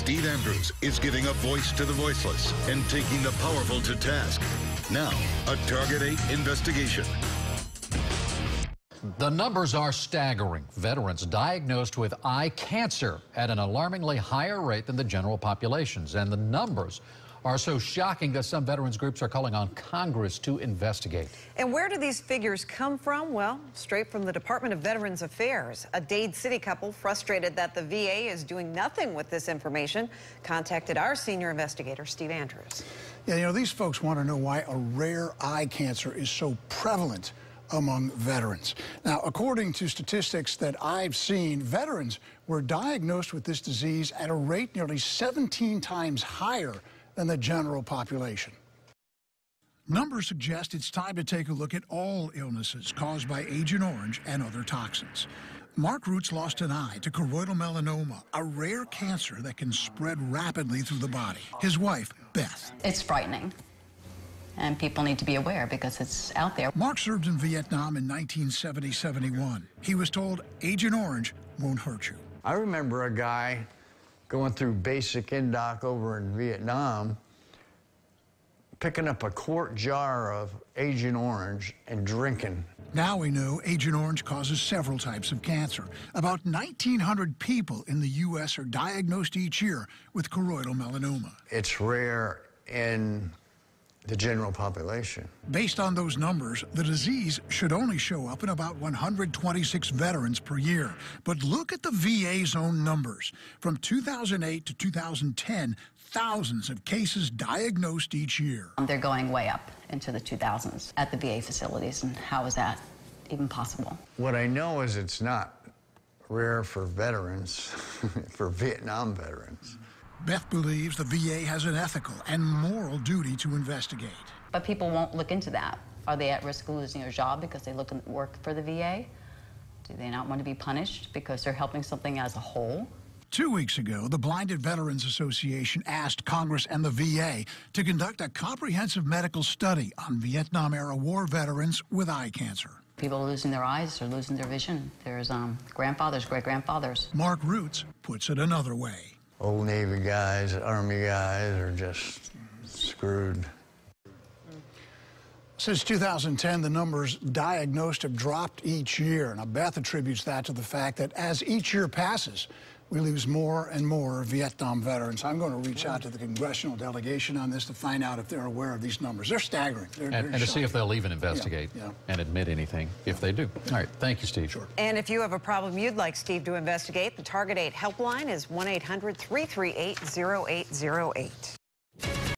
Steve Andrews is giving a voice to the voiceless and taking the powerful to task. Now, a Target 8 investigation. The numbers are staggering. Veterans diagnosed with eye cancer at an alarmingly higher rate than the general populations. And the numbers are so shocking that some veterans groups are calling on Congress to investigate. And where do these figures come from? Well, straight from the Department of Veterans Affairs. A Dade City couple, frustrated that the VA is doing nothing with this information, contacted our senior investigator, Steve Andrews. Yeah, you know, these folks want to know why a rare eye cancer is so prevalent among veterans. Now, according to statistics that I've seen, veterans were diagnosed with this disease at a rate nearly 17 times higher than the general population. Numbers suggest it's time to take a look at all illnesses caused by Agent Orange and other toxins. Mark Roots lost an eye to choroidal melanoma, a rare cancer that can spread rapidly through the body. His wife, Beth. It's frightening, and people need to be aware because it's out there. Mark served in Vietnam in 1970-71. He was told Agent Orange won't hurt you. I remember a guy going through basic indoc over in Vietnam, picking up a quart jar of Agent Orange and drinking. Now we know Agent Orange causes several types of cancer. About 1,900 people in the U.S. are diagnosed each year with choroidal melanoma. It's rare in the general population. Based on those numbers, the disease should only show up in about 126 veterans per year. But look at the VA's own numbers. From 2008 to 2010, thousands of cases diagnosed each year. They're going way up into the 2000s at the VA facilities, and how is that even possible? What I know is it's not rare for veterans, for Vietnam veterans. Beth believes the VA has an ethical and moral duty to investigate. But people won't look into that. Are they at risk of losing their job because they look and work for the VA? Do they not want to be punished because they're helping something as a whole? 2 weeks ago, the Blinded Veterans Association asked Congress and the VA to conduct a comprehensive medical study on Vietnam-era war veterans with eye cancer. People are losing their eyes, they're losing their vision. There's grandfathers, great-grandfathers. Mark Roots puts it another way. Old Navy guys, Army guys are just screwed. Since 2010, the numbers diagnosed have dropped each year. Now, Beth attributes that to the fact that as each year passes, we lose more and more Vietnam veterans. I'm going to reach out to the congressional delegation on this to find out if they're aware of these numbers. They're staggering. And to see if they'll even investigate and admit anything if they do. All right. Thank you, Steve. Sure. And if you have a problem you'd like Steve to investigate, the Target 8 helpline is 1-800-338-0808.